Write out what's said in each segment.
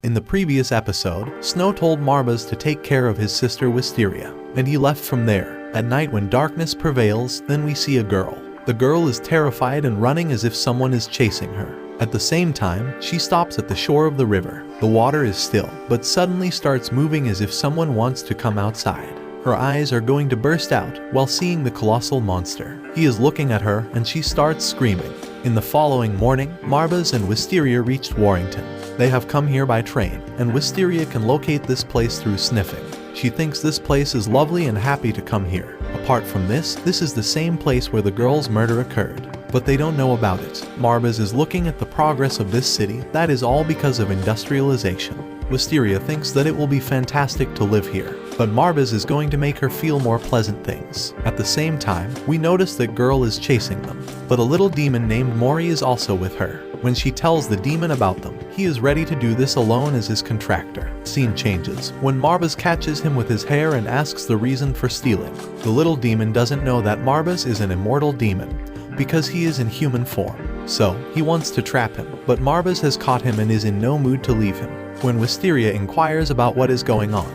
In the previous episode, Snow told Marbas to take care of his sister Wisteria, and he left from there. At night when darkness prevails, then we see a girl. The girl is terrified and running as if someone is chasing her. At the same time, she stops at the shore of the river. The water is still, but suddenly starts moving as if someone wants to come outside. Her eyes are going to burst out while seeing the colossal monster. He is looking at her and she starts screaming. In the following morning, Marbas and Wisteria reached Warrington. They have come here by train, and Wisteria can locate this place through sniffing. She thinks this place is lovely and happy to come here. Apart from this is the same place where the girl's murder occurred. But they don't know about it. Marbas is looking at the progress of this city. That is all because of industrialization. Wisteria thinks that it will be fantastic to live here, but Marbas is going to make her feel more pleasant things. At the same time, we notice that girl is chasing them, but a little demon named Mori is also with her. When she tells the demon about them, he is ready to do this alone as his contractor. Scene changes when Marbas catches him with his hair and asks the reason for stealing. The little demon doesn't know that Marbas is an immortal demon, because he is in human form. So, he wants to trap him, but Marbas has caught him and is in no mood to leave him. When Wisteria inquires about what is going on,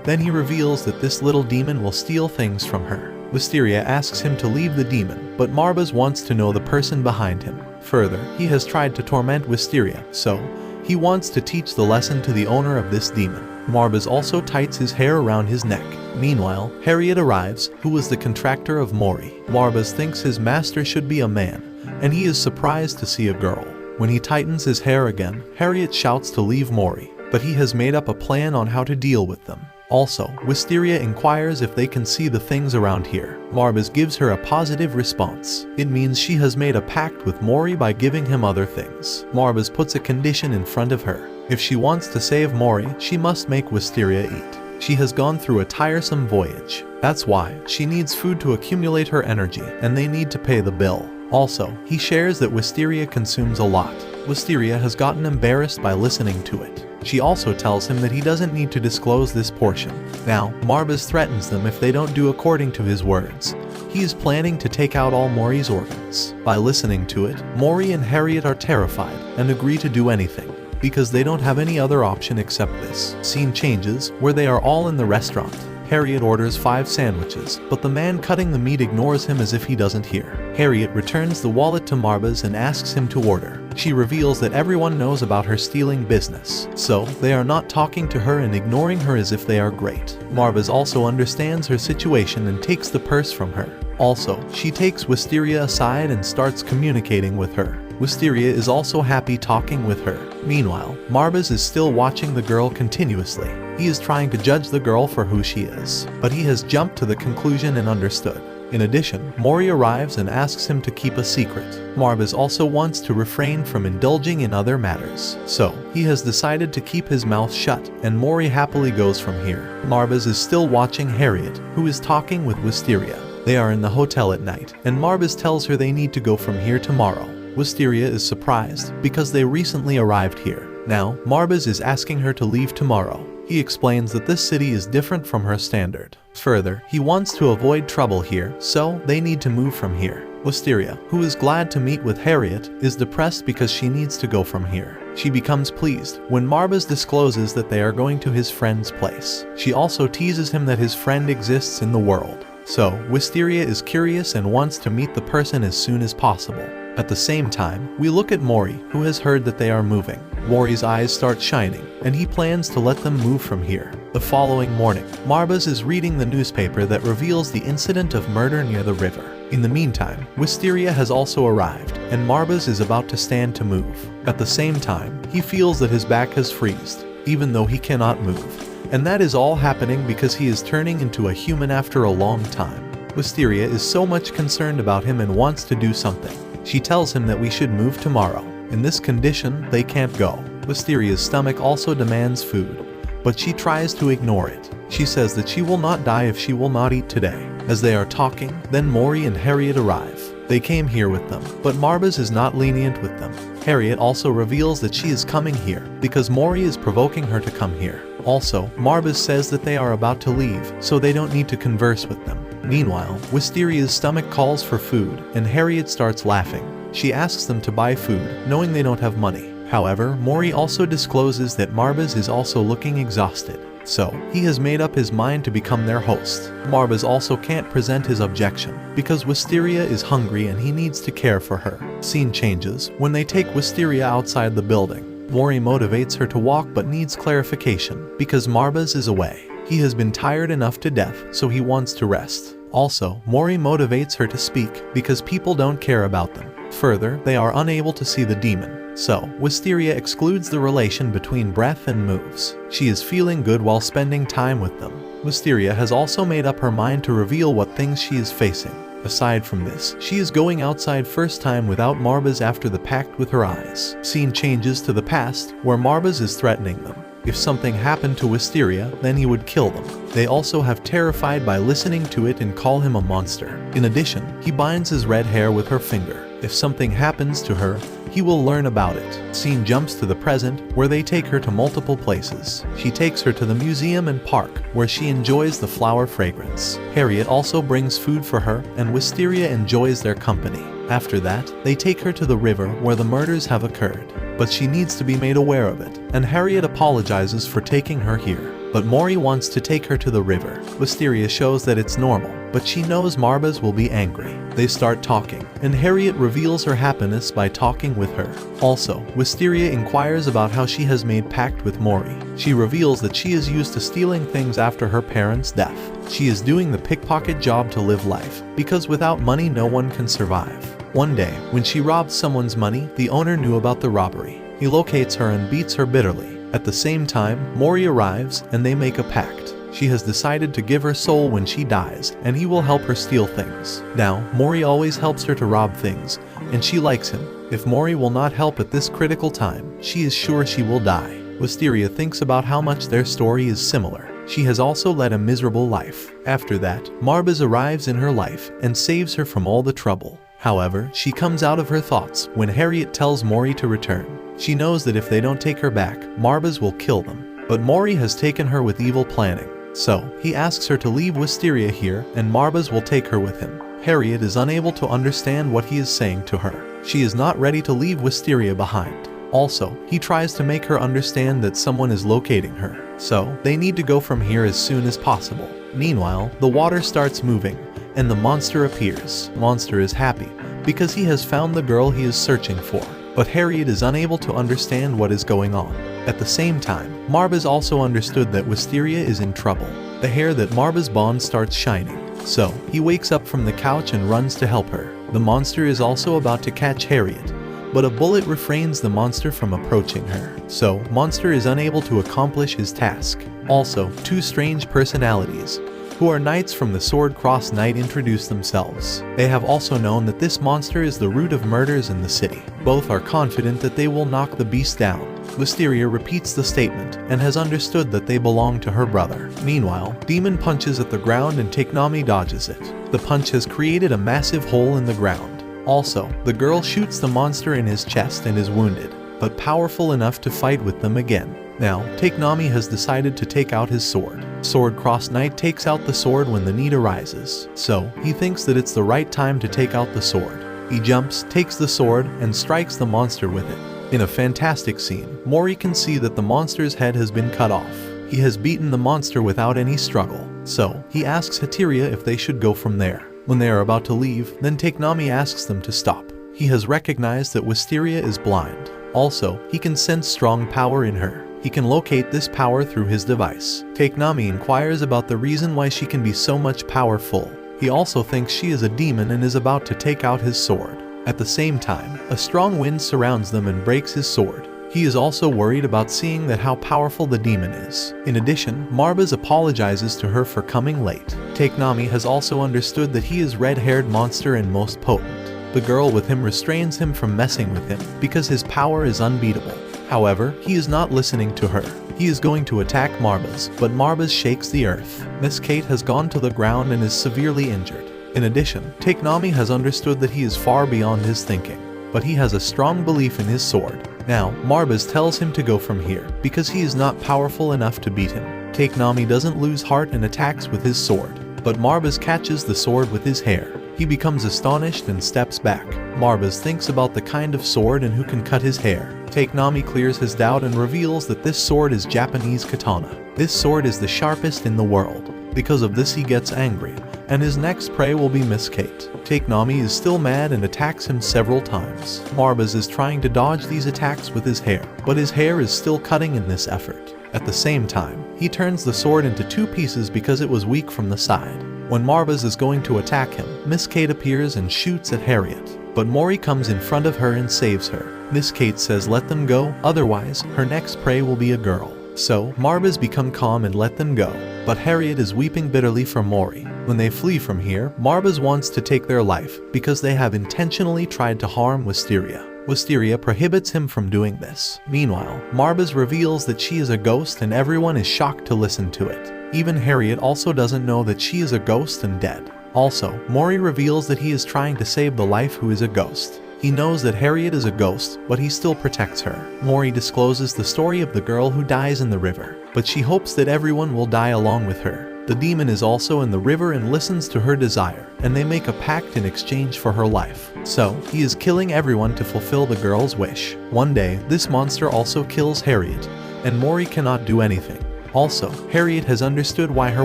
then he reveals that this little demon will steal things from her. Wisteria asks him to leave the demon, but Marbas wants to know the person behind him. Further, he has tried to torment Wisteria, so he wants to teach the lesson to the owner of this demon. Marbas also ties his hair around his neck. Meanwhile, Harriet arrives, who was the contractor of Mori. Marbas thinks his master should be a man, and he is surprised to see a girl. When he tightens his hair again, Harriet shouts to leave Mori, but he has made up a plan on how to deal with them. Also, Wisteria inquires if they can see the things around here. Marbas gives her a positive response. It means she has made a pact with Mori by giving him other things. Marbas puts a condition in front of her. If she wants to save Mori, she must make Wisteria eat. She has gone through a tiresome voyage. That's why she needs food to accumulate her energy, and they need to pay the bill. Also, he shares that Wisteria consumes a lot. Wisteria has gotten embarrassed by listening to it. She also tells him that he doesn't need to disclose this portion. Now, Marbas threatens them if they don't do according to his words. He is planning to take out all Mori's organs. By listening to it, Mori and Harriet are terrified and agree to do anything, because they don't have any other option except this. Scene changes where they are all in the restaurant. Harriet orders 5 sandwiches, but the man cutting the meat ignores him as if he doesn't hear. Harriet returns the wallet to Marbas and asks him to order. She reveals that everyone knows about her stealing business, so they are not talking to her and ignoring her as if they are great. Marbas also understands her situation and takes the purse from her. Also, she takes Wisteria aside and starts communicating with her. Wisteria is also happy talking with her. Meanwhile, Marbas is still watching the girl continuously. He is trying to judge the girl for who she is, but he has jumped to the conclusion and understood. In addition, Mori arrives and asks him to keep a secret. Marbas also wants to refrain from indulging in other matters, so he has decided to keep his mouth shut, and Mori happily goes from here. Marbas is still watching Harriet, who is talking with Wisteria. They are in the hotel at night, and Marbas tells her they need to go from here tomorrow. Wisteria is surprised because they recently arrived here. Now, Marbas is asking her to leave tomorrow. He explains that this city is different from her standard. Further, he wants to avoid trouble here, so they need to move from here. Wisteria, who is glad to meet with Harriet, is depressed because she needs to go from here. She becomes pleased when Marbas discloses that they are going to his friend's place. She also teases him that his friend exists in the world. So, Wisteria is curious and wants to meet the person as soon as possible. At the same time, we look at Mori, who has heard that they are moving. Mori's eyes start shining, and he plans to let them move from here. The following morning, Marbas is reading the newspaper that reveals the incident of murder near the river. In the meantime, Wisteria has also arrived, and Marbas is about to stand to move. At the same time, he feels that his back has freezed, even though he cannot move. And that is all happening because he is turning into a human after a long time. Wisteria is so much concerned about him and wants to do something. She tells him that we should move tomorrow. In this condition, they can't go. Wisteria's stomach also demands food, but she tries to ignore it. She says that she will not die if she will not eat today. As they are talking, then Mori and Harriet arrive. They came here with them, but Marbas is not lenient with them. Harriet also reveals that she is coming here because Mori is provoking her to come here. Also, Marbas says that they are about to leave, so they don't need to converse with them. Meanwhile, Wisteria's stomach calls for food, and Harriet starts laughing. She asks them to buy food, knowing they don't have money. However, Mori also discloses that Marbaz is also looking exhausted, so he has made up his mind to become their host. Marbaz also can't present his objection because Wisteria is hungry and he needs to care for her. Scene changes when they take Wisteria outside the building. Mori motivates her to walk but needs clarification because Marbaz is away. He has been tired enough to death, so he wants to rest. Also, Mori motivates her to speak because people don't care about them. Further, they are unable to see the demon, so Wisteria excludes the relation between breath and moves. She is feeling good while spending time with them. Wisteria has also made up her mind to reveal what things she is facing. Aside from this, she is going outside first time without Marbaz after the pact with her eyes. Scene changes to the past, where Marbaz is threatening them. If something happened to Wisteria, then he would kill them. They also have terrified by listening to it and call him a monster. In addition, he binds his red hair with her finger. If something happens to her, he will learn about it. Scene jumps to the present, where they take her to multiple places. She takes her to the museum and park, where she enjoys the flower fragrance. Harriet also brings food for her, and Wisteria enjoys their company. After that, they take her to the river where the murders have occurred. But she needs to be made aware of it, and Harriet apologizes for taking her here. But Mori wants to take her to the river. Wisteria shows that it's normal, but she knows Marbaz will be angry. They start talking, and Harriet reveals her happiness by talking with her. Also, Wisteria inquires about how she has made pact with Mori. She reveals that she is used to stealing things after her parents' death. She is doing the pickpocket job to live life, because without money no one can survive. One day, when she robbed someone's money, the owner knew about the robbery. He locates her and beats her bitterly. At the same time, Mori arrives and they make a pact. She has decided to give her soul when she dies, and he will help her steal things. Now, Mori always helps her to rob things, and she likes him. If Mori will not help at this critical time, she is sure she will die. Wisteria thinks about how much their story is similar. She has also led a miserable life. After that, Marbaz arrives in her life and saves her from all the trouble. However, she comes out of her thoughts when Harriet tells Mori to return. She knows that if they don't take her back, Marbaz will kill them. But Mori has taken her with evil planning. So, he asks her to leave Wisteria here and Marbaz will take her with him. Harriet is unable to understand what he is saying to her. She is not ready to leave Wisteria behind. Also, he tries to make her understand that someone is locating her. So, they need to go from here as soon as possible. Meanwhile, the water starts moving, and the monster appears. Monster is happy, because he has found the girl he is searching for. But Harriet is unable to understand what is going on. At the same time, Marbaz also understood that Wisteria is in trouble. The hair that Marbaz bonds starts shining. So, he wakes up from the couch and runs to help her. The monster is also about to catch Harriet, but a bullet refrains the monster from approaching her. So, monster is unable to accomplish his task. Also, two strange personalities, who are knights from the Sword Cross Knight, introduce themselves. They have also known that this monster is the root of murders in the city. Both are confident that they will knock the beast down. Wisteria repeats the statement and has understood that they belong to her brother. Meanwhile, Demon punches at the ground and Takenami dodges it. The punch has created a massive hole in the ground. Also, the girl shoots the monster in his chest and is wounded, but powerful enough to fight with them again. Now, Takenami has decided to take out his sword. Sword Cross Knight takes out the sword when the need arises, so he thinks that it's the right time to take out the sword. He jumps, takes the sword, and strikes the monster with it. In a fantastic scene, Mori can see that the monster's head has been cut off. He has beaten the monster without any struggle, so he asks Hatiria if they should go from there. When they are about to leave, then Takenami asks them to stop. He has recognized that Wisteria is blind. Also, he can sense strong power in her. He can locate this power through his device. Takenami inquires about the reason why she can be so much powerful. He also thinks she is a demon and is about to take out his sword. At the same time, a strong wind surrounds them and breaks his sword. He is also worried about seeing that how powerful the demon is. In addition, Marbaz apologizes to her for coming late. Takenami has also understood that he is red-haired monster and most potent. The girl with him restrains him from messing with him because his power is unbeatable. However, he is not listening to her. He is going to attack Marbaz, but Marbaz shakes the earth. Miss Kate has gone to the ground and is severely injured. In addition, Takenami has understood that he is far beyond his thinking, but he has a strong belief in his sword. Now, Marbaz tells him to go from here, because he is not powerful enough to beat him. Takenami doesn't lose heart and attacks with his sword, but Marbaz catches the sword with his hair. He becomes astonished and steps back. Marbas thinks about the kind of sword and who can cut his hair. Takenami clears his doubt and reveals that this sword is Japanese katana. This sword is the sharpest in the world. Because of this he gets angry, and his next prey will be Miss Kate. Takenami is still mad and attacks him several times. Marbas is trying to dodge these attacks with his hair, but his hair is still cutting in this effort. At the same time, he turns the sword into 2 pieces because it was weak from the side. When Marbas is going to attack him, Miss Kate appears and shoots at Harriet. But Mori comes in front of her and saves her. Miss Kate says let them go, otherwise her next prey will be a girl. So, Marbas become calm and let them go. But Harriet is weeping bitterly for Mori. When they flee from here, Marbas wants to take their life because they have intentionally tried to harm Wisteria. Wisteria prohibits him from doing this. Meanwhile, Marbas reveals that she is a ghost and everyone is shocked to listen to it. Even Harriet also doesn't know that she is a ghost and dead. Also, Mori reveals that he is trying to save the life who is a ghost. He knows that Harriet is a ghost, but he still protects her. Mori discloses the story of the girl who dies in the river, but she hopes that everyone will die along with her. The demon is also in the river and listens to her desire, and they make a pact in exchange for her life. So, he is killing everyone to fulfill the girl's wish. One day, this monster also kills Harriet, and Mori cannot do anything. Also, Harriet has understood why her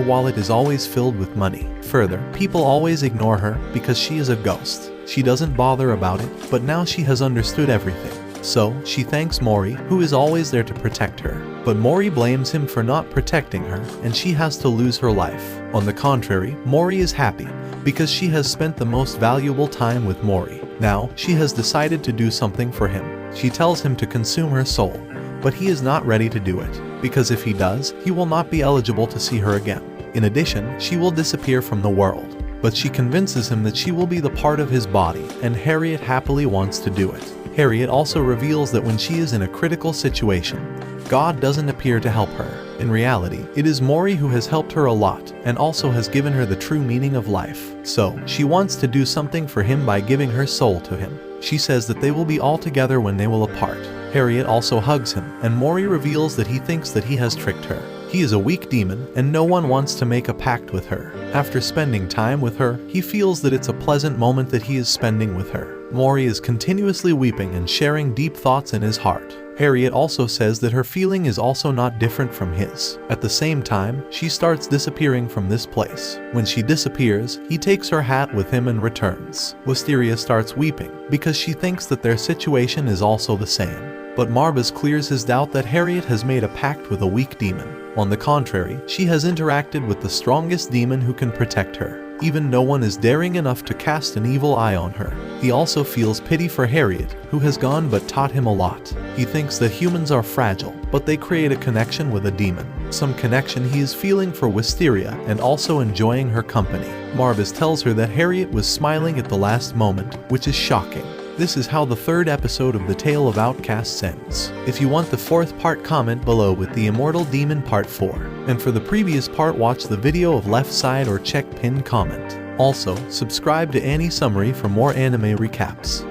wallet is always filled with money. Further, people always ignore her because she is a ghost. She doesn't bother about it, but now she has understood everything. So, she thanks Mori, who is always there to protect her. But Mori blames him for not protecting her, and she has to lose her life. On the contrary, Mori is happy, because she has spent the most valuable time with Mori. Now, she has decided to do something for him. She tells him to consume her soul, but he is not ready to do it, because if he does, he will not be eligible to see her again. In addition, she will disappear from the world. But she convinces him that she will be the part of his body, and Harriet happily wants to do it. Harriet also reveals that when she is in a critical situation, God doesn't appear to help her. In reality, it is Mori who has helped her a lot, and also has given her the true meaning of life. So, she wants to do something for him by giving her soul to him. She says that they will be all together when they will apart. Harriet also hugs him, and Mori reveals that he thinks that he has tricked her. He is a weak demon, and no one wants to make a pact with her. After spending time with her, he feels that it's a pleasant moment that he is spending with her. Mori is continuously weeping and sharing deep thoughts in his heart. Harriet also says that her feeling is also not different from his. At the same time, she starts disappearing from this place. When she disappears, he takes her hat with him and returns. Wisteria starts weeping because she thinks that their situation is also the same. But Marbas clears his doubt that Harriet has made a pact with a weak demon. On the contrary, she has interacted with the strongest demon who can protect her. Even no one is daring enough to cast an evil eye on her. He also feels pity for Harriet, who has gone but taught him a lot. He thinks that humans are fragile, but they create a connection with a demon. Some connection he is feeling for Wisteria and also enjoying her company. Marbas tells her that Harriet was smiling at the last moment, which is shocking. This is how the 3rd episode of the Tale of Outcasts ends. If you want the 4th part, comment below with the Immortal Demon Part 4. And for the previous part, watch the video of left side or check pinned comment. Also, subscribe to Annie Summary for more anime recaps.